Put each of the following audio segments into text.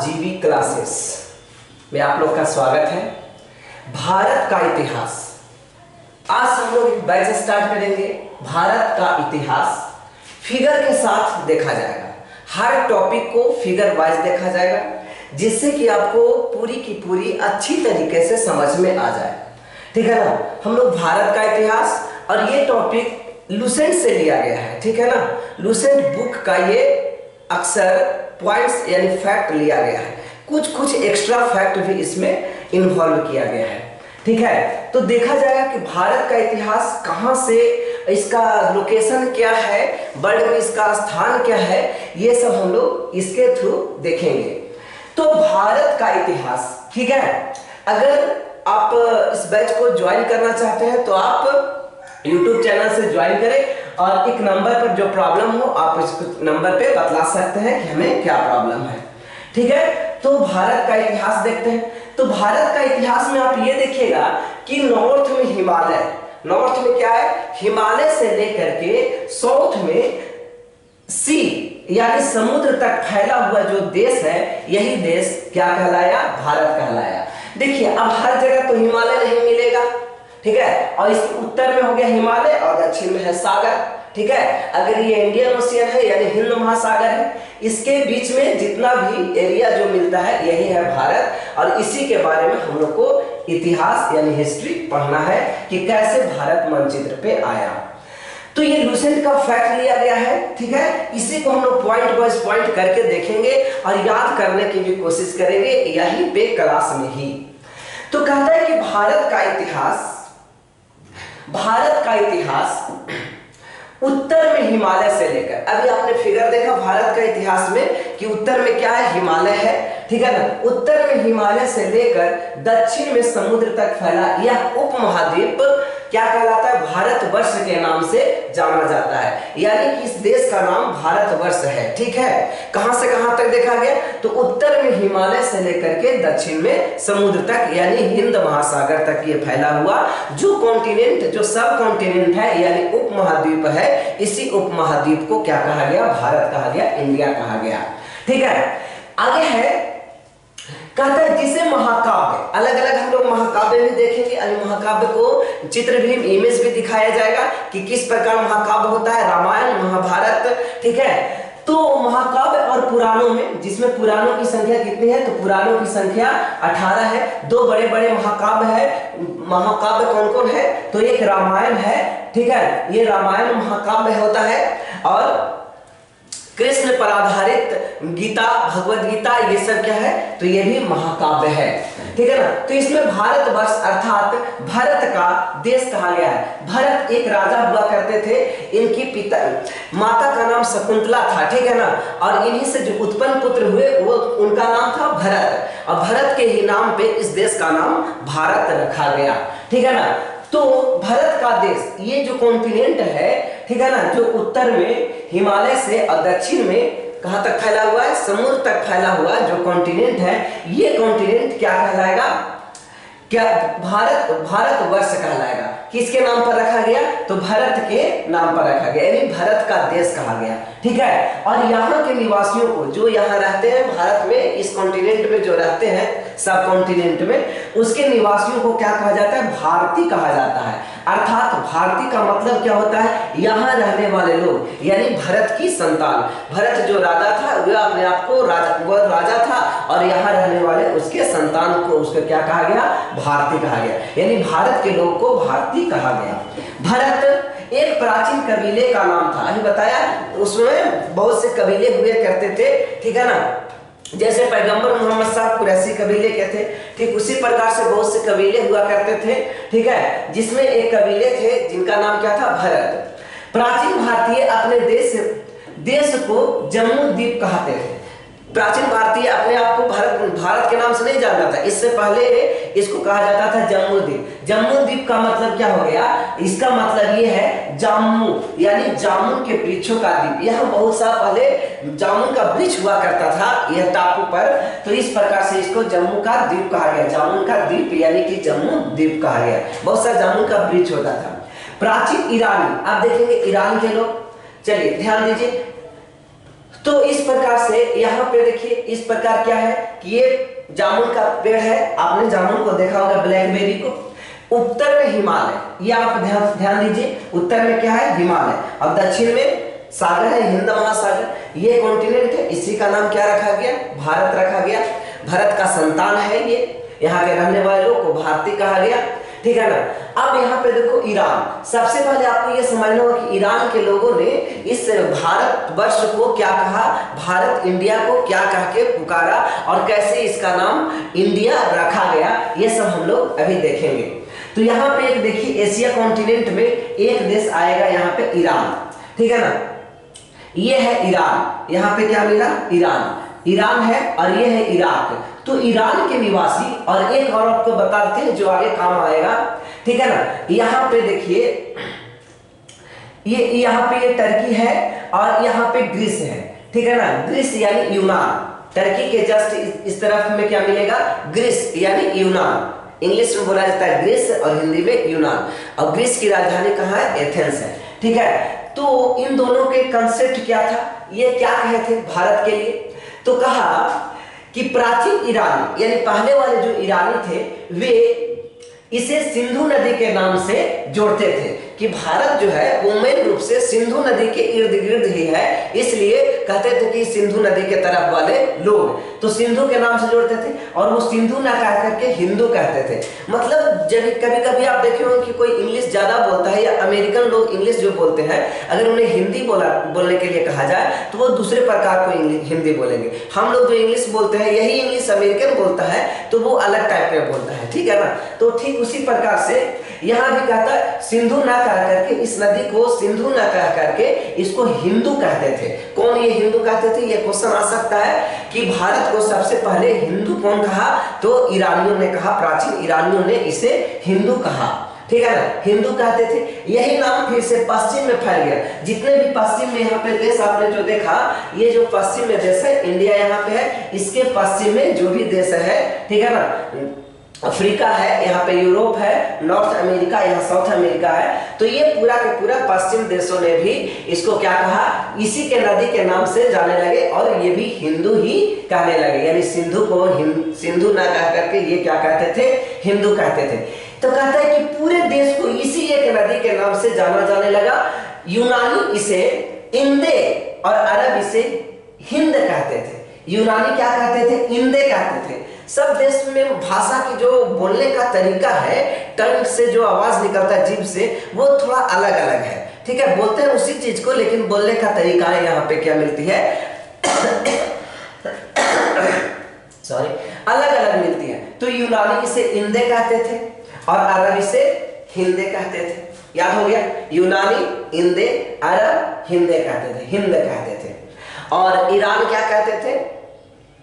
जीवी क्लासेस में आप लोग का स्वागत है। भारत का इतिहास, आज हम लोग एक बैच स्टार्ट करेंगे। भारत का इतिहास फिगर के साथ देखा जाएगा, हर टॉपिक को फिगर वाइज देखा जाएगा, जिससे कि आपको पूरी की पूरी अच्छी तरीके से समझ में आ जाए। ठीक है ना। हम लोग भारत का इतिहास, और ये टॉपिक लुसेंट से लिया गया है। ठीक है ना। लुसेंट बुक का ये अक्सर पॉइंट्स यानी फैक्ट लिया गया है, कुछ एक्स्ट्रा फैक्ट भी इसमें इन्वॉल्व किया गया है। ठीक है। तो देखा जाएगा कि भारत का इतिहास कहाँ से, इसका लोकेशन क्या है, वर्ल्ड में इसका स्थान क्या है, ये सब हम लोग इसके थ्रू देखेंगे। तो भारत का इतिहास, ठीक है। अगर आप इस बैच को ज्वाइन करना चाहते हैं तो आप YouTube चैनल से ज्वाइन करें, और एक नंबर पर जो प्रॉब्लम हो आप इस नंबर पे बतला सकते हैं कि हमें क्या प्रॉब्लम है। ठीक है। तो भारत का इतिहास देखते हैं। तो भारत का इतिहास में आप ये देखिएगा कि नॉर्थ में हिमालय, नॉर्थ में क्या है, हिमालय से लेकर के साउथ में सी यानी समुद्र तक फैला हुआ जो देश है, यही देश क्या कहलाया, भारत कहलाया। देखिए अब हर जगह तो हिमालय नहीं मिलेगा, ठीक है, और इसके उत्तर में हो गया हिमालय और दक्षिण में है सागर। ठीक है। अगर ये इंडियन ओशियन है यानी हिंद महासागर है, इसके बीच में जितना भी एरिया जो मिलता है यही है भारत, और इसी के बारे में हम लोग को इतिहास यानी हिस्ट्री पढ़ना है कि कैसे भारत मानचित्र पे आया। तो ये लुसेंट का फैक्ट लिया गया है। ठीक है। इसी को हम लोग पॉइंट वाइज पॉइंट करके देखेंगे और याद करने की भी कोशिश करेंगे यहीं पे क्लास में ही। तो कहता है कि भारत का इतिहास उत्तर में हिमालय से लेकर, अभी आपने फिगर देखा भारत का इतिहास में कि उत्तर में क्या है, हिमालय है। ठीक है ना। उत्तर में हिमालय से लेकर दक्षिण में समुद्र तक फैला यह उपमहाद्वीप क्या कहलाता है, भारतवर्ष के नाम से जाना जाता है, यानी कि इस देश का नाम भारतवर्ष है। ठीक है। कहां से कहां तक देखा गया, तो उत्तर में हिमालय से लेकर के दक्षिण में समुद्र तक यानी हिंद महासागर तक ये फैला हुआ जो कॉन्टिनेंट, जो सब कॉन्टिनेंट है यानी उपमहाद्वीप है, इसी उपमहाद्वीप को क्या कहा गया, भारत कहा गया, इंडिया कहा गया। ठीक है। आगे है, कहता है जिसे महाकाव्य, अलग अलग हम लोग महाकाव्य भी देखेंगे, महाकाव्य को चित्र भी, इमेज भी दिखाया जाएगा कि किस प्रकार महाकाव्य होता है, रामायण, महाभारत। ठीक है। तो महाकाव्य और पुराणों में, जिसमें पुराणों की संख्या कितनी है, तो पुराणों की संख्या 18 है। दो बड़े बड़े महाकाव्य है। महाकाव्य कौन कौन है, तो एक रामायण है। ठीक है। ये रामायण महाकाव्य होता है, और कृष्ण पर आधारित गीता, भगवद गीता, ये सब क्या है, तो ये भी महाकाव्य है। ठीक है ना। तो इसमें भारतवर्ष अर्थात भारत का देश कहा गया है। भरत एक राजा हुआ करते थे, इनकी पिता माता का नाम शकुंतला था। ठीक है ना। और इन्हीं से जो उत्पन्न पुत्र हुए वो उनका नाम था भरत, और भरत के ही नाम पे इस देश का नाम भारत रखा गया। ठीक है ना। तो भारत का देश, ये जो कॉन्टिनेंट है, ठीक है ना, जो उत्तर में हिमालय से और दक्षिण में कहां तक फैला हुआ है, समुद्र तक फैला हुआ जो कॉन्टिनेंट है, ये कॉन्टिनेंट क्या कहलाएगा, क्या भारतवर्ष कहलाएगा। किसके नाम पर रखा गया, तो भारत के नाम पर रखा गया, यानी भारत का देश कहा गया। ठीक है। और यहाँ के निवासियों को, जो यहाँ रहते हैं भारत में, इस कॉन्टिनेंट में जो रहते हैं, सब कॉन्टिनेंट में, उसके निवासियों को क्या कहा जाता है, भारतीय कहा जाता है। अर्थात भारतीय का मतलब क्या होता है, यहाँ रहने वाले लोग, यानी भरत की संतान। भरत जो राजा था वह अपने आप को राजा था, और यहाँ रहने वाले उसके संतान को, उसको क्या कहा गया, भारतीय कहा गया, यानी भारत के लोग को भारतीय कहा गया। भरत एक प्राचीन कबीले का नाम था, अभी बताया, उसमें बहुत से कबीले हुए करते थे। ठीक है ना। जैसे पैगंबर मोहम्मद साहब कुरैशी कबीले के थे, ठीक उसी प्रकार से बहुत से कबीले हुआ करते थे। ठीक है। जिसमें एक कबीले थे जिनका नाम क्या था, भरत। प्राचीन भारतीय अपने देश को जम्मू द्वीप कहते थे। प्राचीन भारतीय अपने आप को भारत के नाम से नहीं जानता था, इससे पहले इसको कहा जाता था जम्मू द्वीप। जम्मू द्वीप का मतलब क्या हो गया, इसका मतलब ये है जामुन, यानी जामुन के वृक्षों का द्वीप। यहाँ बहुत साल पहले जामुन का वृक्ष हुआ करता था यह टापू पर, तो इस प्रकार से इसको जम्मू का द्वीप कहा गया। जामुन का द्वीप यानी कि जम्मू द्वीप कहा गया। बहुत सारा जामुन का वृक्ष होता था। प्राचीन ईरानी, आप देखेंगे ईरान के लोग, चलिए ध्यान दीजिए, तो इस प्रकार से यहाँ पे देखिए, इस प्रकार क्या है कि ये जामुन का पेड़ है, आपने जामुन को देखा होगा, ब्लैकबेरी को। उत्तर में हिमालय, ये आप ध्यान दीजिए, उत्तर में क्या है, हिमालय, और दक्षिण में सागर है, हिंद महासागर, ये कॉन्टिनेंट है, इसी का नाम क्या रखा गया, भारत रखा गया। भारत का संतान है ये, यहाँ के रहने वाले लोग को भारतीय कहा गया, ठीक है ना। अब यहाँ पे देखो ईरान, सबसे पहले आपको ये समझना होगा कि ईरान के लोगों ने इस भारत वर्ष को क्या कहा, भारत इंडिया को क्या कह के पुकारा, और कैसे इसका नाम इंडिया रखा गया, ये सब हम लोग अभी देखेंगे। तो यहाँ पे एक देखिए, एशिया कॉन्टिनेंट में एक देश आएगा यहाँ पे, ईरान, ठीक है ना। ये है ईरान, यहाँ पे क्या मिला, ईरान, ईरान है, और ये है इराक। तो ईरान के निवासी, और एक और आपको बता देते हैं जो आगे काम आएगा, ठीक है ना। यहाँ पे देखिए, ये यहाँ पे ये टर्की है, और यहाँ पे ग्रीस है, ठीक है ना। ग्रीस यानी यूनान, टर्की के जस्ट इस तरफ में क्या मिलेगा, ग्रीस यानी यूनान। इंग्लिश में बोला जाता है ग्रीस और हिंदी में यूनान, और ग्रीस की राजधानी कहाँ है, एथेंस है, ठीक है। तो इन दोनों के कंसेप्ट क्या था, ये क्या कहे थे भारत के लिए, तो कहा कि प्राचीन ईरानी, यानी पहले वाले जो ईरानी थे, वे इसे सिंधु नदी के नाम से जोड़ते थे, कि भारत जो है वो मेन रूप से सिंधु नदी के इर्द गिर्द ही है, इसलिए कहते थे कि सिंधु नदी के तरफ वाले लोग, तो सिंधु के नाम से जोड़ते थे, और वो सिंधु ना कह करके हिंदू कहते थे। मतलब जब कभी कभी आप देखे होंगे कि कोई इंग्लिश ज्यादा बोलता है, या अमेरिकन लोग इंग्लिश जो बोलते हैं, अगर उन्हें हिंदी बोलने के लिए कहा जाए तो वो दूसरे प्रकार को हिंदी बोलेंगे। हम लोग जो इंग्लिश बोलते हैं, यही इंग्लिश अमेरिकन बोलता है तो वो अलग टाइप में बोलता है, ठीक है ना। तो ठीक उसी प्रकार से यहाँ भी कहता है सिंधु ना कह करके, इस नदी को सिंधु ना कह करके इसको हिंदू कहते थे। कौन ये हिंदू कहते थे, ये क्वेश्चन आ सकता है कि भारत को सबसे पहले हिंदू कौन कहा, तो ईरानियों ने कहा, प्राचीन ईरानियों ने इसे हिंदू कहा, ठीक है ना, हिंदू कहते थे। यही नाम फिर से पश्चिम में फैल गया। जितने भी पश्चिम में यहाँ पे देश आपने जो देखा, ये जो पश्चिम में देश है, इंडिया यहाँ पे है, इसके पश्चिम में जो भी देश है, ठीक है ना, अफ्रीका है, यहाँ पे यूरोप है, नॉर्थ अमेरिका, यहाँ साउथ अमेरिका है, तो ये पूरा के पूरा पश्चिम देशों ने भी इसको क्या कहा, इसी के नदी के नाम से जाने लगे, और ये भी हिंदू ही कहने लगे, यानी सिंधु को सिंधु ना कह करके ये क्या कहते थे, हिंदू कहते थे। तो कहता है कि पूरे देश को इसी एक नदी के नाम से जाना जाने लगा। यूनानी इसे इंदे और अरब इसे हिंद कहते थे। यूनानी क्या कहते थे, इंदे कहते थे। सब देश में भाषा की जो बोलने का तरीका है, टंग से जो आवाज निकलता है जीभ से, वो थोड़ा अलग अलग है, ठीक है। बोलते हैं उसी चीज को, लेकिन बोलने का तरीका है यहाँ पे क्या मिलती है सॉरी, अलग अलग मिलती है। तो यूनानी इसे इंदे कहते थे, और अरब इसे हिंदे कहते थे। याद हो गया, यूनानी इंदे, अरब हिंदे कहते थे, हिंद कहते थे। और ईरान क्या कहते थे,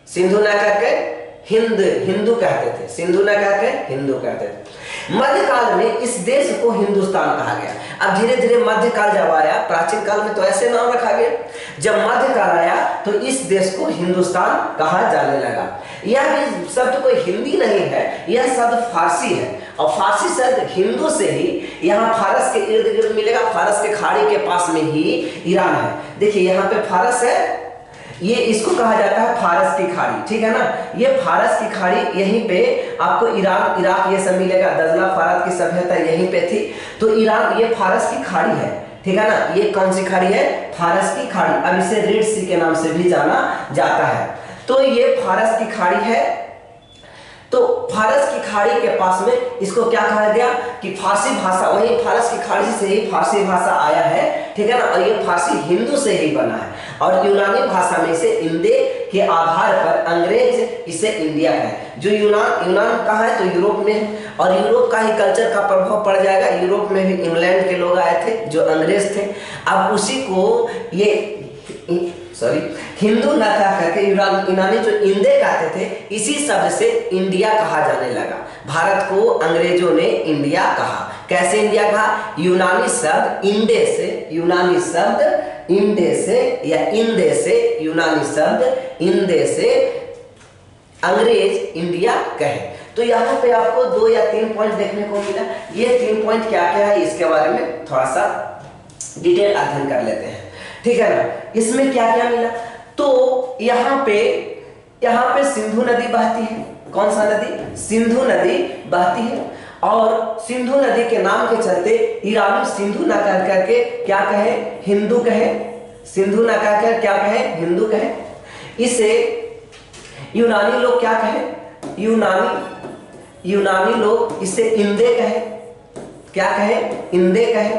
सिंधु ना कहकर हिंद, हिंदू कहते थे, सिंधु ना कहकर हिंदू कहते थे। मध्यकाल में इस देश को हिंदुस्तान कहा गया। अब धीरे धीरे मध्यकाल जब आया, प्राचीन काल में तो ऐसे नाम रखा गया, जब मध्यकाल आया तो इस देश को हिंदुस्तान कहा जाने लगा। यह भी शब्द कोई हिंदी नहीं है, यह शब्द फारसी है, और फारसी शब्द हिंदू से ही यहाँ फारस के इर्द गिर्द मिलेगा। फारस के खाड़ी के पास में ही ईरान है। देखिए यहाँ पे फारस है, ये इसको कहा जाता है फारस की खाड़ी, ठीक है ना। ये फारस की खाड़ी, यहीं पे आपको ईरान, इराक ये सब मिलेगा। दजला फारत की सभ्यता यहीं पे थी। तो ईरान ये फारस की खाड़ी है, ठीक है ना। ये कौन सी खाड़ी है, फारस की खाड़ी। अब इसे रेड सी के नाम से भी जाना जाता है। तो ये फारस की खाड़ी है। तो फारस की खाड़ी के पास में इसको क्या कहा गया कि फारसी भाषा, वही फारस की खाड़ी से ही फारसी भाषा आया है, ठीक है ना। और ये फारसी हिंदू से ही बना है, और यूनानी भाषा में इसे इंदे के आधार पर अंग्रेज इसे इंडिया है। जो यूनान कहाँ है, तो यूरोप में है, और यूरोप का ही कल्चर का प्रभाव पड़ जाएगा। यूरोप में भी इंग्लैंड के लोग आए थे जो अंग्रेज थे। अब उसी को ये हिंदू न कह करके यूनानी जो इंदे कहते थे, इसी शब्द से इंडिया कहा जाने लगा। भारत को अंग्रेजों ने इंडिया कहा। कैसे इंडिया कहा, यूनानी शब्द इंडे से, यूनानी शब्द इंडे से या इंदे से, यूनानी शब्द इंदे से अंग्रेज इंडिया कहे। तो यहाँ पे आपको 2 या 3 पॉइंट देखने को मिला। ये 3 पॉइंट क्या क्या है, इसके बारे में थोड़ा सा डिटेल अध्ययन कर लेते हैं, ठीक है ना। इसमें क्या क्या मिला, तो यहाँ पे सिंधु नदी बहती है। कौन सा नदी? सिंधु नदी बहती है। और सिंधु नदी के नाम के चलते ईरानी सिंधु ना कह करके क्या कहे? हिंदू कहे। सिंधु ना कह कर क्या कहे? हिंदू कहे। इसे यूनानी लोग क्या कहे? यूनानी लोग इसे इंदे कहे। क्या कहे? इंदे कहे।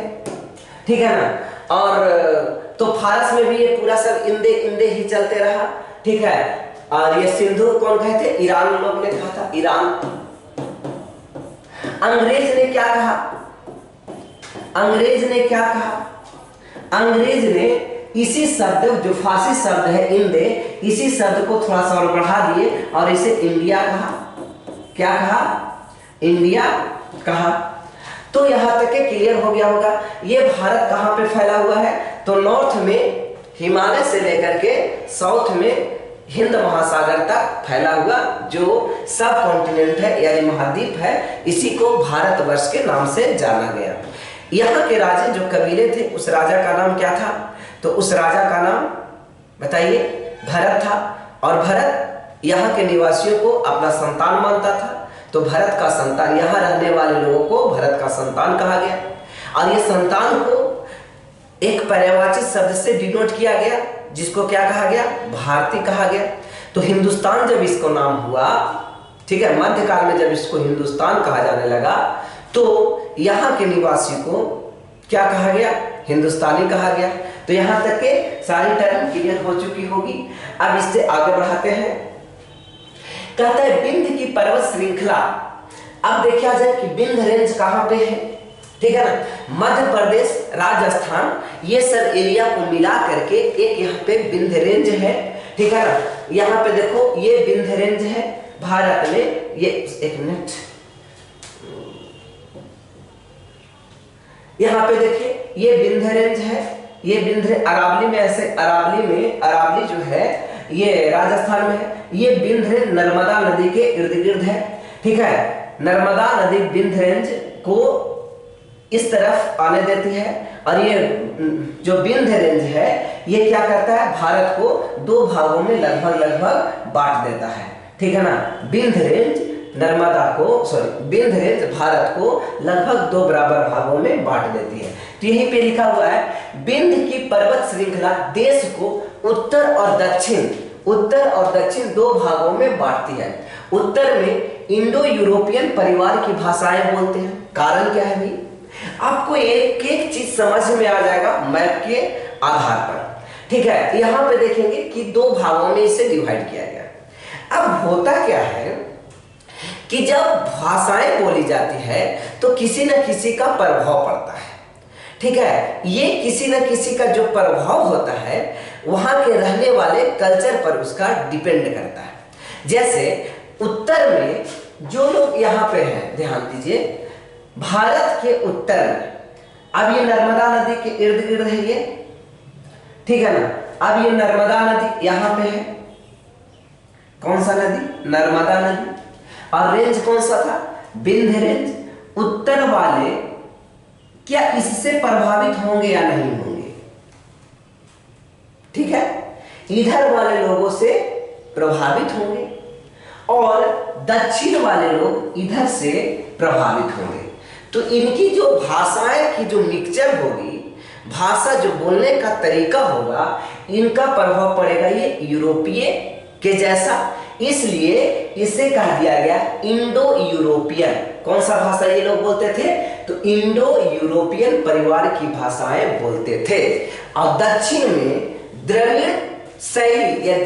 ठीक है ना। और तो फारस में भी ये पूरा सब इंदे इंदे ही चलते रहा। ठीक है। और ये सिंधु कौन कहते? ईरान लोग ने कहा था, ईरान। अंग्रेज ने क्या कहा? अंग्रेज ने क्या कहा? अंग्रेज ने इसी शब्द, जो फारसी शब्द है इंदे, इसी शब्द को थोड़ा सा और बढ़ा दिए और इसे इंडिया कहा। क्या कहा? इंडिया कहा। तो यहां तक के क्लियर हो गया होगा। ये भारत कहां पे फैला हुआ है? तो नॉर्थ में हिमालय से लेकर के साउथ में हिंद महासागर तक फैला हुआ जो सब कॉन्टिनेंट है यानी महाद्वीप है, इसी को भारतवर्ष के नाम से जाना गया। यहाँ के राजे जो कबीले थे, उस राजा का नाम क्या था? तो उस राजा का नाम बताइए? भरत था। और भरत यहाँ के निवासियों को अपना संतान मानता था, तो भरत का संतान, यहाँ रहने वाले लोगों को भरत का संतान कहा गया। और ये संतान को एक पर्यायवाची शब्द से डिनोट किया गया, जिसको क्या कहा गया? भारतीय कहा गया। तो हिंदुस्तान जब इसको नाम हुआ, ठीक है, मध्यकाल में जब इसको हिंदुस्तान कहा जाने लगा, तो यहाँ के निवासी को क्या कहा गया? हिंदुस्तानी कहा गया। तो यहाँ तक के सारी टर्म क्लियर हो चुकी होगी। अब इससे आगे बढ़ाते हैं। कहता है विंध्य की पर्वत श्रृंखला। अब देखा जाए कि विंध्य रेंज कहाँ पे है? ठीक है ना। मध्य प्रदेश, राजस्थान, ये सब एरिया को मिला करके एक यहाँ पे विंध्य रेंज है। ठीक है ना। यहाँ पे देखो ये विंध्य रेंज है भारत में। ये एक मिनट, यहाँ पे देखिए ये विंध्य रेंज है। ये विंध्य अरावली में, ऐसे अरावली जो है ये राजस्थान में है। ये विंध्य नर्मदा नदी के इर्द गिर्द है। ठीक है। नर्मदा नदी विंध्य रेंज को इस तरफ आने देती है। और ये जो विंध्य रेंज है ये क्या करता है? भारत को दो भागों में लगभग बांट देता है। ठीक है ना। विंध्य रेंज विंध्य रेंज भारत को लगभग दो बराबर भागों में बांट देती है। तो यहीं पे लिखा हुआ है विंध्य की पर्वत श्रृंखला देश को उत्तर और दक्षिण दो भागों में बांटती है। उत्तर में इंडो यूरोपियन परिवार की भाषाएं बोलते हैं। कारण क्या है भाई? आपको एक एक चीज समझ में आ जाएगा मैप के आधार पर। ठीक है। यहाँ पे देखेंगे कि दो भागों में इसे डिवाइड किया गया। अब होता क्या है कि जब भाषाएं बोली जाती है तो किसी न किसी का प्रभाव पड़ता है। ठीक है। ये किसी न किसी का जो प्रभाव होता है वहां के रहने वाले कल्चर पर उसका डिपेंड करता है। जैसे उत्तर में जो लोग यहाँ पे हैं, ध्यान दीजिए, भारत के उत्तर में, अब ये नर्मदा नदी के इर्द गिर्द है ये। ठीक है ना। अब ये नर्मदा नदी यहाँ पे है। कौन सा नदी? नर्मदा नदी। और रेंज कौन सा था? विंध्य रेंज। उत्तर वाले क्या इससे प्रभावित होंगे या नहीं होंगे? ठीक है। इधर वाले लोगों से प्रभावित होंगे और दक्षिण वाले लोग इधर से प्रभावित होंगे। तो इनकी जो भाषाएं की जो मिक्सचर होगी, भाषा जो बोलने का तरीका होगा, इनका प्रभाव पड़ेगा ये यूरोपीय के जैसा। इसलिए इसे कहा दिया गया इंडो यूरोपियन। कौन सा भाषा ये लोग बोलते थे? तो इंडो यूरोपियन परिवार की भाषाएं बोलते थे। और दक्षिण में द्रविड़ शैली या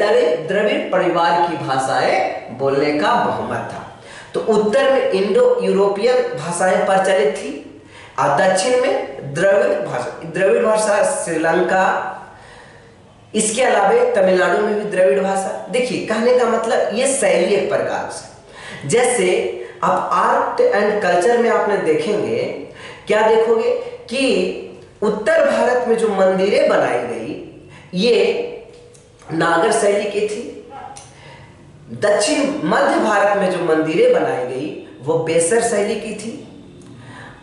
द्रविड़ परिवार की भाषाएं बोलने का बहुमत था। तो उत्तर में इंडो यूरोपियन भाषाएं प्रचलित थी और दक्षिण में द्रविड़ भाषा श्रीलंका, इसके अलावा तमिलनाडु में भी द्रविड़ भाषा। देखिए कहने का मतलब ये शैली एक प्रकार से, जैसे आप आर्ट एंड कल्चर में आपने देखेंगे, क्या देखोगे कि उत्तर भारत में जो मंदिरें बनाई गई ये नागर शैली की थी। दक्षिण मध्य भारत में जो मंदिरें बनाई गई वो बेसर शैली की थी।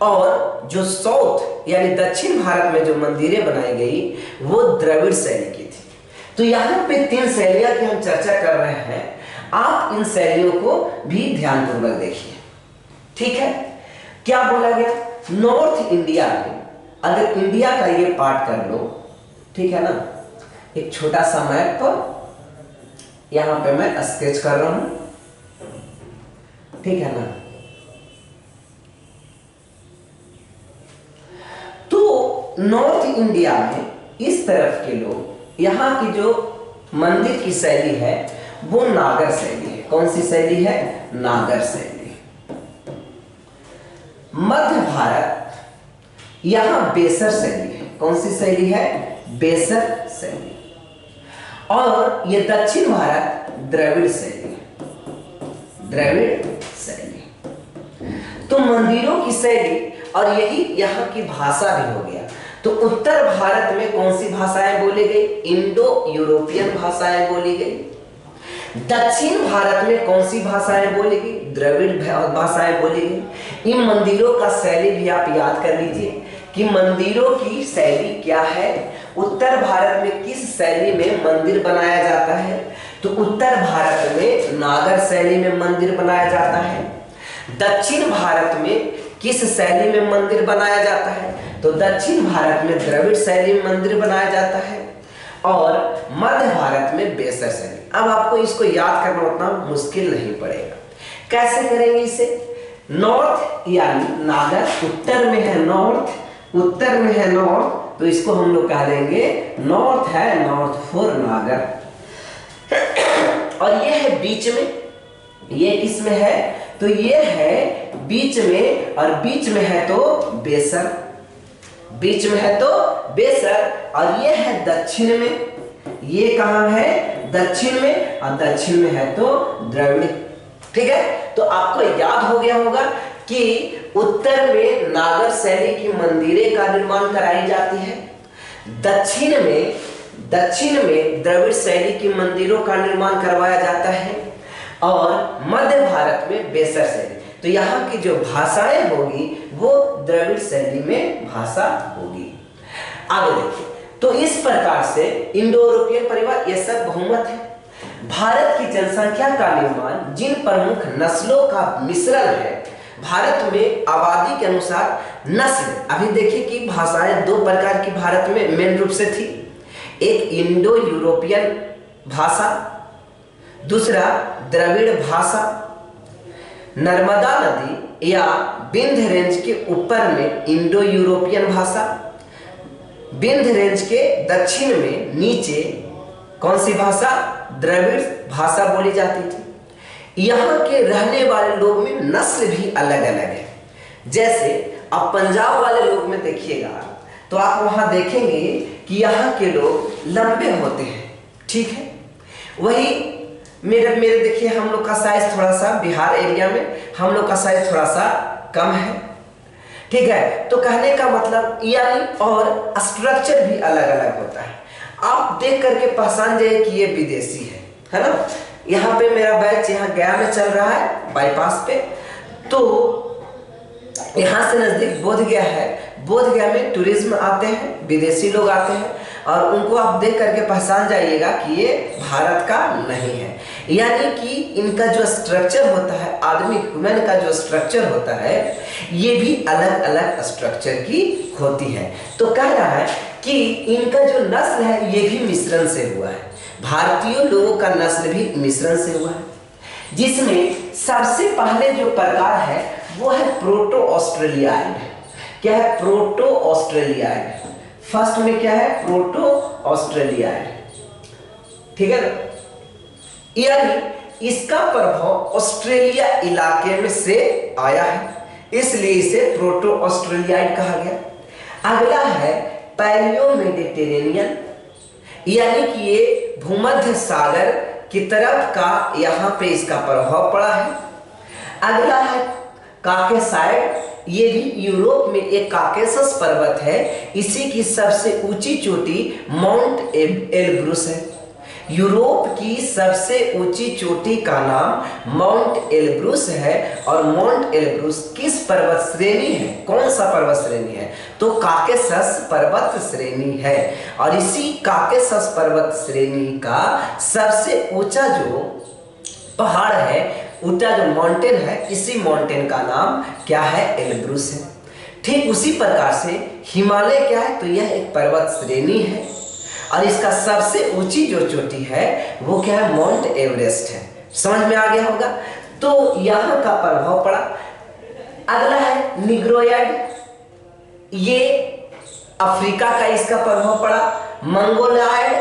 और जो साउथ यानी दक्षिण भारत में जो मंदिरें बनाई गई वो द्रविड़ शैली की थी। तो यहाँ पे 3 शैलियां की हम चर्चा कर रहे हैं, आप इन शैलियों को भी ध्यानपूर्वक देखिए। ठीक है, क्या बोला गया? नॉर्थ इंडिया में, अगर इंडिया का ये पार्ट कर लो, ठीक है ना, एक छोटा सा मैप पर यहां पे मैं स्केच कर रहा हूं, ठीक है ना। तो नॉर्थ इंडिया में इस तरफ के लोग, यहां की जो मंदिर की शैली है वो नागर शैली है। कौन सी शैली है? नागर शैली। मध्य भारत, यहां बेसर शैली है। कौन सी शैली है? बेसर शैली। और ये दक्षिण भारत द्रविड़ शैली है, द्रविड़ शैली। तो मंदिरों की शैली और यही यहाँ की भाषा भी हो गया। तो उत्तर भारत में कौन सी भाषाएं बोली गई? इंडो यूरोपियन भाषाएं बोली गई। दक्षिण भारत में कौन सी भाषाएं बोली गई? द्रविड़ भाषाएं बोली गई। इन मंदिरों का शैली भी आप याद कर लीजिए कि मंदिरों की शैली क्या है। उत्तर भारत में किस शैली में मंदिर बनाया जाता है? तो उत्तर भारत में नागर शैली में मंदिर बनाया जाता है। दक्षिण भारत में किस शैली में मंदिर बनाया जाता है? तो दक्षिण भारत में द्रविड़ शैली में मंदिर बनाया जाता है और मध्य भारत में बेसर शैली। अब आपको इसको याद करना उतना मुश्किल नहीं पड़ेगा। कैसे करेंगे इसे? नॉर्थ यानी नागर उत्तर में है, नॉर्थ उत्तर में है नॉर्थ, तो इसको हम लोग कह देंगे नॉर्थ है, नॉर्थ फॉर नागर। और ये है बीच में, ये इसमें है तो ये है बीच में, और बीच में है तो बेसर, बीच में है तो बेसर। और ये है दक्षिण में, ये कहां है? दक्षिण में, और दक्षिण में है तो द्रविड़। ठीक है, तो आपको याद हो गया होगा कि उत्तर में नागर शैली की मंदिरें का निर्माण कराई जाती है, दक्षिण में द्रविड़ शैली की मंदिरों का निर्माण करवाया जाता है और मध्य भारत में बेसर शैली। तो यहाँ की जो भाषाएं होगी वो द्रविड़ शैली में भाषा होगी। आगे देखिए, तो इस प्रकार से इंडो यूरोपियन परिवार ये सब बहुमत है। भारत की जनसंख्या का निर्माण जिन प्रमुख नस्लों का मिश्रण है, भारत में आबादी के अनुसार नस्ल, अभी देखिए कि भाषाएं 2 प्रकार की भारत में मेन रूप से थी, एक इंडो यूरोपियन भाषा, दूसरा द्रविड़ भाषा। नर्मदा नदी या विंध्य रेंज के ऊपर में इंडो यूरोपियन भाषा, विंध्य रेंज के दक्षिण में नीचे कौन सी भाषा? द्रविड़ भाषा बोली जाती थी। यहाँ के रहने वाले लोग में नस्ल भी अलग अलग है। जैसे अब पंजाब वाले लोग में देखिएगा तो आप वहां देखेंगे कि यहाँ के लोग लंबे होते हैं, ठीक है। वही मेरे देखिए हम लोग का साइज थोड़ा सा, बिहार एरिया में हम लोग का साइज थोड़ा सा कम है, ठीक है। तो कहने का मतलब यानी और स्ट्रक्चर भी अलग अलग होता है। आप देख करके पहचान जाइए कि ये विदेशी है ना। यहाँ पे मेरा बैच यहाँ गया में चल रहा है बाईपास पे, तो यहाँ से नजदीक बोध गया है। बोध गया में टूरिज्म आते हैं, विदेशी लोग आते हैं और उनको आप देख करके पहचान जाइएगा कि ये भारत का नहीं है। यानी कि इनका जो स्ट्रक्चर होता है, आदमी ह्यूमन का जो स्ट्रक्चर होता है, ये भी अलग अलग स्ट्रक्चर की होती है। तो कह रहा है कि इनका जो नस्ल है ये भी मिश्रण से हुआ है। भारतीय लोगों का नस्ल भी मिश्रण से हुआ है, जिसमें सबसे पहले जो प्रकार है वो है प्रोटो ऑस्ट्रेलियाइड। क्या है? Proto Australoid. फर्स्ट में क्या है? प्रोटो ऑस्ट्रेलियाइड, ठीक है ना। यानी इसका प्रभाव ऑस्ट्रेलिया इलाके में से आया है, इसलिए इसे प्रोटो ऑस्ट्रेलियाइड कहा गया। अगला है पैलियो मेडिटेरेनियन, यानी कि ये भूमध्य सागर की तरफ का यहाँ पे इसका प्रभाव पड़ा है। अगला है काकेसाइड, ये भी यूरोप में एक काकेसस पर्वत है, इसी की सबसे ऊंची चोटी माउंट एल्ब्रुस है। यूरोप की सबसे ऊंची चोटी का नाम माउंट एल्ब्रूस है। और माउंट एल्ब्रूस किस पर्वत श्रेणी है, कौन सा पर्वत श्रेणी है, तो काकेशस पर्वत श्रेणी है। और इसी काकेशस पर्वत श्रेणी का सबसे ऊंचा जो पहाड़ है, ऊंचा जो माउंटेन है, इसी माउंटेन का नाम क्या है, एल्ब्रूस है। ठीक उसी प्रकार से हिमालय क्या है, तो यह एक पर्वत श्रेणी है और इसका सबसे ऊंची जो चोटी है वो क्या है, माउंट एवरेस्ट है। समझ में आ गया होगा। तो यहाँ का प्रभाव पड़ा। अगला है निग्रोयड, ये अफ्रीका का इसका प्रभाव पड़ा। मंगोलायड,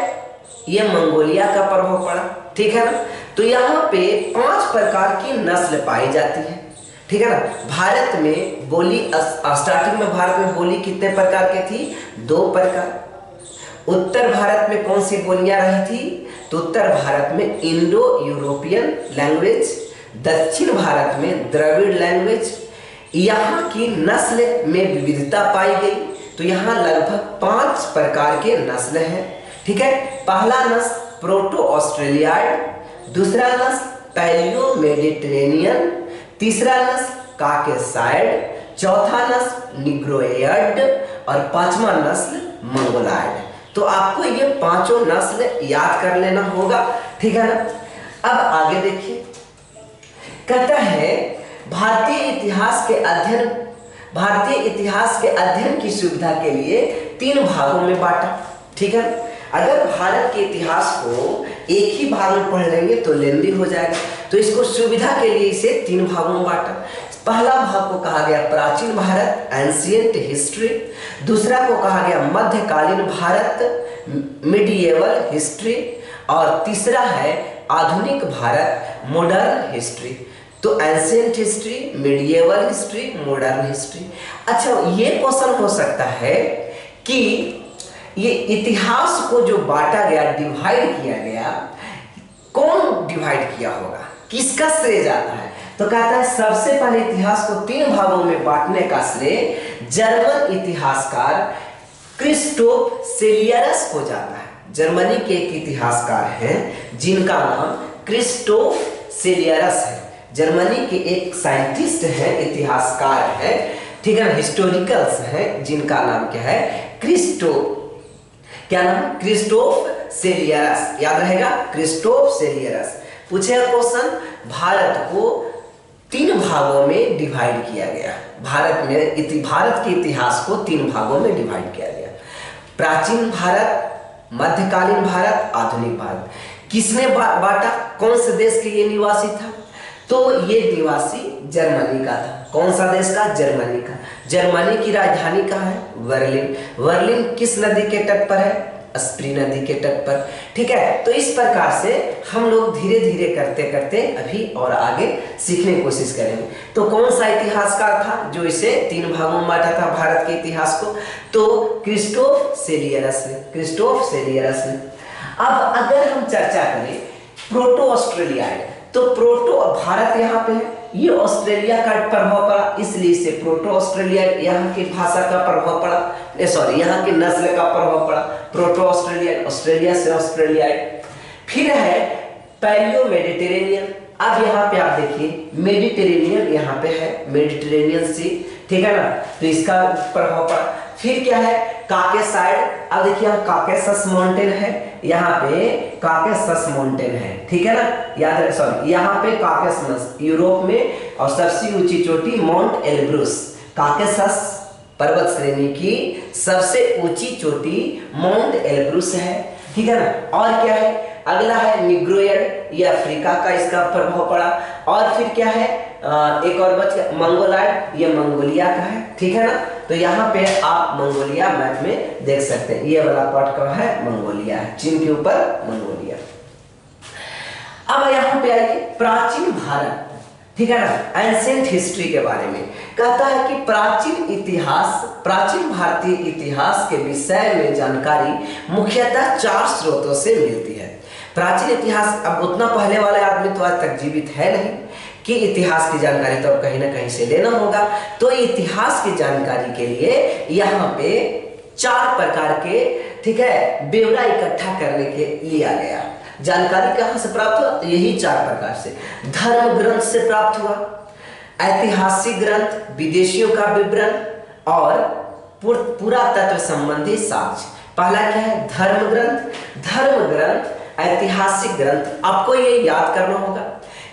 ये मंगोलिया का प्रभाव पड़ा। ठीक है ना। तो यहाँ पे 5 प्रकार की नस्ल पाई जाती है। ठीक है ना। भारत में बोली स्टार्टिंग में भारत में बोली कितने प्रकार की थी, 2 प्रकार। उत्तर भारत में कौन सी बोलियां रही थी, तो उत्तर भारत में इंडो यूरोपियन लैंग्वेज, दक्षिण भारत में द्रविड़ लैंग्वेज। यहाँ की नस्ल में विविधता पाई गई। तो यहाँ लगभग 5 प्रकार के नस्ल हैं। ठीक है। पहला नस्ल प्रोटो ऑस्ट्रेलियाइड, दूसरा नस्ल पैलियो मेडिटेरेनियन, तीसरा नस्ल काकेसाइड, चौथा नस्ल निग्रोयड और 5वां नस्ल मंगोलायड। तो आपको ये 5 नस्ल याद कर लेना होगा। ठीक है ना। अब आगे देखिए, कहता है भारतीय इतिहास के अध्ययन की सुविधा के लिए 3 भागों में बांटा। ठीक है। अगर भारत के इतिहास को एक ही भाग में पढ़ लेंगे तो लेंदी हो जाएगा, तो इसको सुविधा के लिए इसे 3 भागों में बांटा। पहला भाग को कहा गया प्राचीन भारत, एंशिएंट हिस्ट्री। दूसरा को कहा गया मध्यकालीन भारत, मिडिएवल हिस्ट्री। और तीसरा है आधुनिक भारत, मॉडर्न हिस्ट्री। तो ancient history, medieval history, modern history. अच्छा, ये क्वेश्चन हो सकता है कि ये इतिहास को जो बांटा गया, डिवाइड किया गया, कौन डिवाइड किया होगा, किसका श्रेय जाता है, तो कहता है सबसे पहले इतिहास को 3 भागों में बांटने का श्रेय जर्मन इतिहासकार क्रिस्टोफ सेलियरस को जाता है। जर्मनी के एक इतिहासकार हैं जिनका नाम क्रिस्टोफ सेलियरस है। जर्मनी के एक साइंटिस्ट हैं, इतिहासकार हैं, ठीक है, हिस्टोरिकल्स हैं, जिनका नाम क्या है, क्या नाम, क्रिस्टोफ सेलियरस। याद रहेगा, क्रिस्टोफ सेलियरस। पूछेगा क्वेश्चन, भारत को 3 भागों में डिवाइड किया गया। भारत के इतिहास को 3 भागों में डिवाइड किया गया। प्राचीन भारत, मध्यकालीन भारत, आधुनिक भारत। किसने बांटा, कौन से देश के ये निवासी था, तो ये निवासी जर्मनी का था। कौन सा देश का, जर्मनी का। जर्मनी की राजधानी कहाँ है, वर्लिन। वर्लिन किस नदी के तट पर है, स्प्री नदी के तट पर। ठीक है। तो इस प्रकार से हम लोग धीरे धीरे करते करते अभी और आगे सीखने की कोशिश करेंगे। तो कौन सा इतिहासकार था जो इसे 3 भागों में बांटा था भारत के इतिहास को, तो क्रिस्टोफ सेलियरस ने। क्रिस्टोफ सेलियरस ने। अब अगर हम चर्चा करें प्रोटो ऑस्ट्रेलियाइड, तो प्रोटो भारत यहाँ पे है, ये ऑस्ट्रेलिया का प्रभाव पड़ा, इसलिए इसे प्रोटो ऑस्ट्रेलियाइड, यहाँ की भाषा का प्रभाव पड़ा, सॉरी यहाँ की नस्ल का प्रभाव पड़ा, प्रोटो ऑस्ट्रेलियाइड, ऑस्ट्रेलिया से ऑस्ट्रेलियाइड। फिर है पैलियो मेडिटेरेनियन। अब यहाँ पे आप देखिए मेडिटेरेनियन यहाँ पे है, मेडिटेरेनियन सी, ठीक है ना, तो इसका प्रभाव पड़ा। फिर क्या है, काकेसाइड। अब देखिए यहाँ काकेशस माउंटेन है, यहाँ पे काकेशस माउंटेन है, ठीक है ना, याद रहे, सॉरी यहाँ पे काकेशस यूरोप में, और सबसे ऊंची चोटी माउंट एल्ब्रूस, काकेशस पर्वत श्रेणी की सबसे ऊंची चोटी माउंट एल्ब्रूस है, ठीक है ना। और क्या है, अगला है निग्रोयड, ये अफ्रीका का इसका प्रभाव पड़ा। और फिर क्या है, एक और बच गया मंगोलायड, ये मंगोलिया का है, ठीक है ना। तो यहाँ पे आप मंगोलिया मैप में देख सकते हैं, ये वाला पार्ट का है मंगोलिया, है चीन के ऊपर मंगोलिया। अब यहाँ पे आइए प्राचीन भारत, ठीक है ना, एंशिएंट हिस्ट्री के बारे में कहता है कि प्राचीन भारतीय इतिहास के विषय में जानकारी मुख्यतः 4 स्रोतों से मिलती है। प्राचीन इतिहास, अब उतना पहले वाले आदमी तो आज तक जीवित है नहीं कि इतिहास की जानकारी तो अब कहीं ना कहीं से लेना होगा। तो इतिहास की जानकारी के लिए यहाँ पे 4 प्रकार के, ठीक है, ब्यौरा इकट्ठा करने के लिया गया। जानकारी कहाँ से प्राप्त हुआ? तो यही 4 प्रकार से। धर्म ग्रंथ से प्राप्त हुआ, ऐतिहासिक ग्रंथ, विदेशियों का विवरण और पुरातत्व संबंधी साक्ष्य। पहला क्या है? धर्म ग्रंथ। धर्म ग्रंथ, ऐतिहासिक ग्रंथ। आपको ये याद करना होगा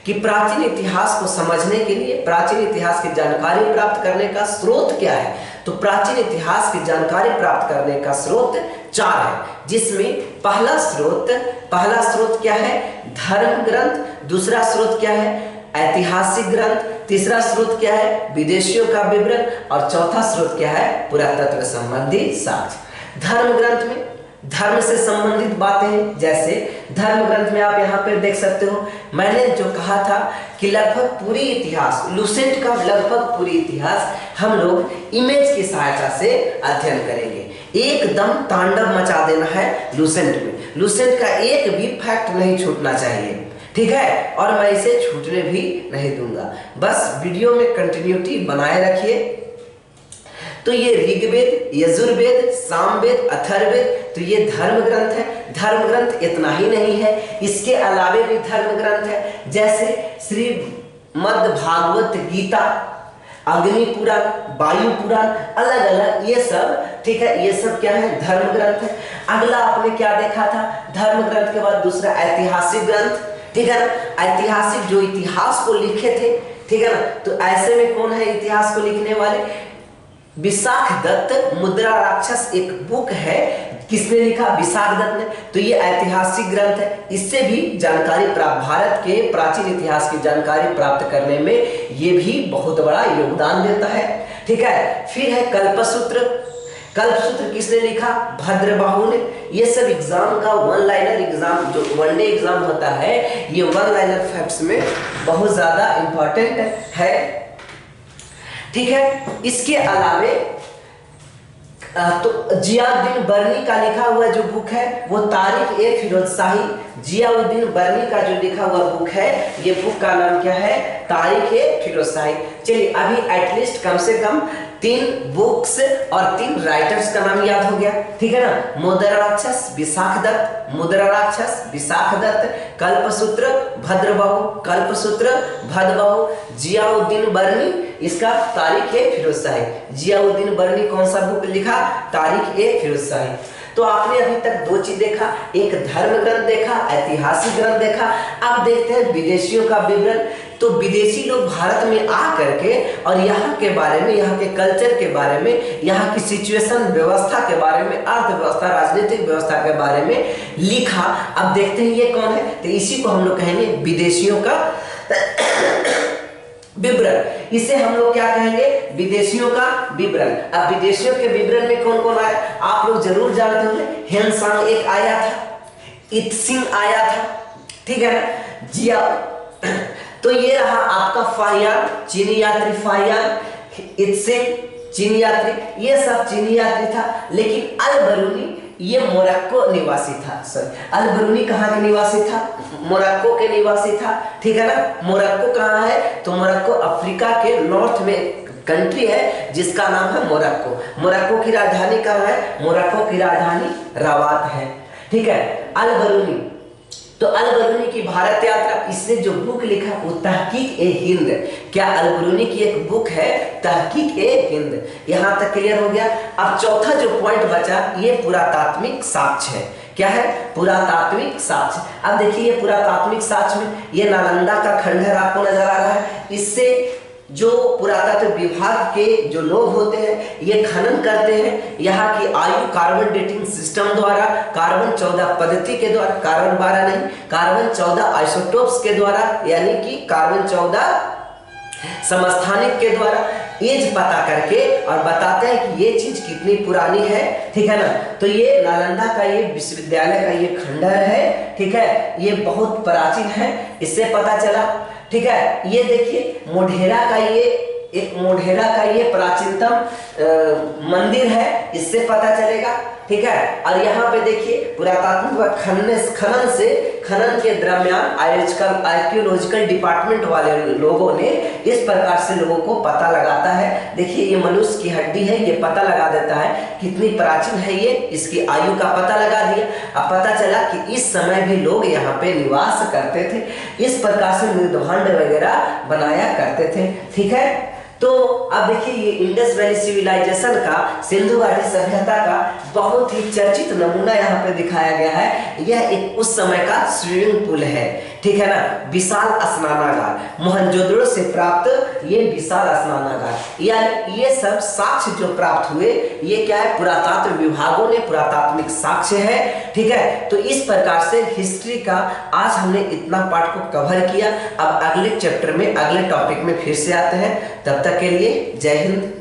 कि प्राचीन इतिहास को समझने के लिए, प्राचीन इतिहास की जानकारी प्राप्त करने का स्रोत क्या है? तो प्राचीन इतिहास की जानकारी प्राप्त करने का स्रोत 4 है, जिसमें पहला स्रोत क्या है? धर्म ग्रंथ। दूसरा स्रोत क्या है? ऐतिहासिक ग्रंथ। तीसरा स्रोत क्या है? विदेशियों का विवरण। और चौथा स्रोत क्या है? पुरातत्व संबंधी साक्ष्य। धर्म ग्रंथ में धर्म से संबंधित बातें हैं, जैसे धर्म ग्रंथ में आप यहाँ पे देख सकते हो, मैंने जो कहा था कि लगभग पूरी इतिहास, लूसेंट का लगभग पूरी इतिहास हम लोग इमेज की सहायता से अध्ययन करेंगे। एकदम तांडव मचा देना है लूसेंट में। लूसेंट का एक भी फैक्ट नहीं छूटना चाहिए, ठीक है? और मैं इसे छूटने भी नहीं दूंगा। बस वीडियो में कंटिन्यूटी बनाए रखिए। तो ये ऋग्वेद, यजुर्वेद, सामवेद, अथर्ववेद, तो ये धर्म ग्रंथ है। धर्म ग्रंथ इतना ही नहीं है, इसके अलावे भी धर्म ग्रंथ है, जैसे श्रीमद् भागवत गीता, अग्नि पुराण, वायु पुराण, अलग अलग ये सब, ठीक है? ये सब क्या है? धर्म ग्रंथ है। अगला आपने क्या देखा था? धर्म ग्रंथ के बाद दूसरा ऐतिहासिक ग्रंथ, ठीक है ना? ऐतिहासिक जो इतिहास को लिखे थे, ठीक है ना? तो ऐसे में कौन है इतिहास को लिखने वाले? विशाख दत्त, मुद्रा राक्षस एक बुक है, किसने लिखा? विशाख दत्त ने। तो ये ऐतिहासिक ग्रंथ है, इससे भी जानकारी प्राप्त, भारत के प्राचीन इतिहास की जानकारी प्राप्त करने में ये भी बहुत बड़ा योगदान देता है, ठीक है? फिर है कल्पसूत्र। कल्पसूत्र किसने लिखा? भद्रबाहु ने। ये सब एग्जाम का वन लाइनर एग्जाम, जो वनडे एग्जाम होता है, ये वन लाइनर फैक्ट्स में बहुत ज्यादा इंपॉर्टेंट है, ठीक है? इसके अलावे तो जियाउद्दीन बर्नी का लिखा हुआ जो बुक है वो तारीख ए फिरोज शाही। जियाउद्दीन बर्नी का जो लिखा हुआ बुक है, ये बुक का नाम क्या है? तारीख ए फिरोज शाही। चलिए, अभी एटलीस्ट कम से कम 3 बुक्स और 3 राइटर्स का नाम याद हो गया, ठीक है ना? मुद्रा राक्षस, विशाख दत्त, मुद्रा राक्षस, विशाख दत्त, कल्पसूत्र, भद्रबाहु, कल्पसूत्र, भद्रबाहु, जियाउद्दीन बर्नी, इसका तारीख ए फिरोज शाही। जियाउद्दीन बर्नी कौन सा बुक लिखा? तारीख ए फिरोज शाही। तो आपने अभी तक 2 चीज देखा, एक धर्म ग्रंथ देखा, ऐतिहासिक ग्रंथ देखा। अब देखते हैं विदेशियों का विवरण। तो विदेशी लोग भारत में आ करके और यहाँ के बारे में, यहाँ के कल्चर के बारे में, यहाँ की सिचुएशन, व्यवस्था के बारे में, अर्थव्यवस्था, राजनीतिक व्यवस्था के बारे में लिखा। अब देखते हैं ये कौन है? तो इसी को हम लोग कहेंगे विदेशियों का विवरण। इसे हम लोग क्या कहेंगे? विदेशियों का विवरण। अब विदेशियों के विवरण में कौन कौन आया? आप लोग जरूर जानते होंगे, ह्वेनसांग एक आया था, इत्सिंग आया था, ठीक है ना? जिया तो ये रहा आपका फाहियान, चीनी यात्री फाहियान, इत्सिंग चीनी यात्री, ये सब चीनी यात्री था। लेकिन अल बरूनी ये मोरक्को निवासी था। सॉरी, अल बरूनी कहाँ के निवासी था? मोरक्को के निवासी था, ठीक है ना? मोरक्को कहाँ है? तो मोरक्को अफ्रीका के नॉर्थ में कंट्री है जिसका नाम है मोरक्को। मोरक्को की राजधानी कहाँ है? मोरक्को की राजधानी रबात है, ठीक है? अल बरूनी, तो अल बरूनी की भारत यात्रा, इसने जो बुक लिखा वो तहकीक ए हिंद। क्या अल बरूनी की एक बुक है, तहकीक ए हिंद। यहां तक क्लियर हो गया। अब चौथा जो पॉइंट बचा, ये पुरातात्विक साक्ष्य है। क्या है? पुरातात्विक साक्ष्य। अब देखिए, ये पुरातात्विक साक्ष्य में ये नालंदा का खंडहर आपको नजर आ रहा है। इससे जो पुरातत्व विभाग के जो लोग होते हैं, ये खनन करते हैं यहाँ की आयु कार्बन डेटिंग सिस्टम द्वारा, कार्बन 14 पद्धति के द्वारा, कार्बन 12 नहीं, कार्बन 14 आइसोटोप्स के द्वारा, यानी कि कार्बन 14 समस्थानिक के द्वारा एज पता करके और बताते हैं कि ये चीज कितनी पुरानी है, ठीक है ना? तो ये नालंदा का ये विश्वविद्यालय का ये खंडहर है, ठीक है? ये बहुत प्राचीन है, इससे पता चला, ठीक है? ये देखिए मोढेरा का ये प्राचीनतम मंदिर है, इससे पता चलेगा, ठीक है? और यहाँ पे देखिए पुरातात्विक खनन खनन के दरमियान आर्कियोलॉजिकल डिपार्टमेंट वाले लोगों ने इस प्रकार से लोगों को पता लगाता है। देखिए ये मनुष्य की हड्डी है, ये पता लगा देता है कितनी प्राचीन है ये, इसकी आयु का पता लगा दिया। अब पता चला कि इस समय भी लोग यहाँ पे निवास करते थे, इस प्रकार से मृदभांड वगैरह बनाया करते थे। ठीक है, तो अब देखिए ये इंडस वैली सिविलाइजेशन का, सिंधु घाटी सभ्यता का बहुत ही चर्चित नमूना यहाँ पे दिखाया गया है। यह एक उस समय का स्विमिंग पूल है, ठीक है ना, विशाल स्नानागार, मोहनजोदड़ो से प्राप्त ये विशाल स्नानागार, यानी ये सब साक्ष्य जो प्राप्त हुए ये क्या है, पुरातत्व विभागों ने पुरातात्विक साक्ष्य है। ठीक है, तो इस प्रकार से हिस्ट्री का आज हमने इतना पार्ट को कवर किया। अब अगले चैप्टर में, अगले टॉपिक में फिर से आते हैं। तब तक के लिए जय हिंद।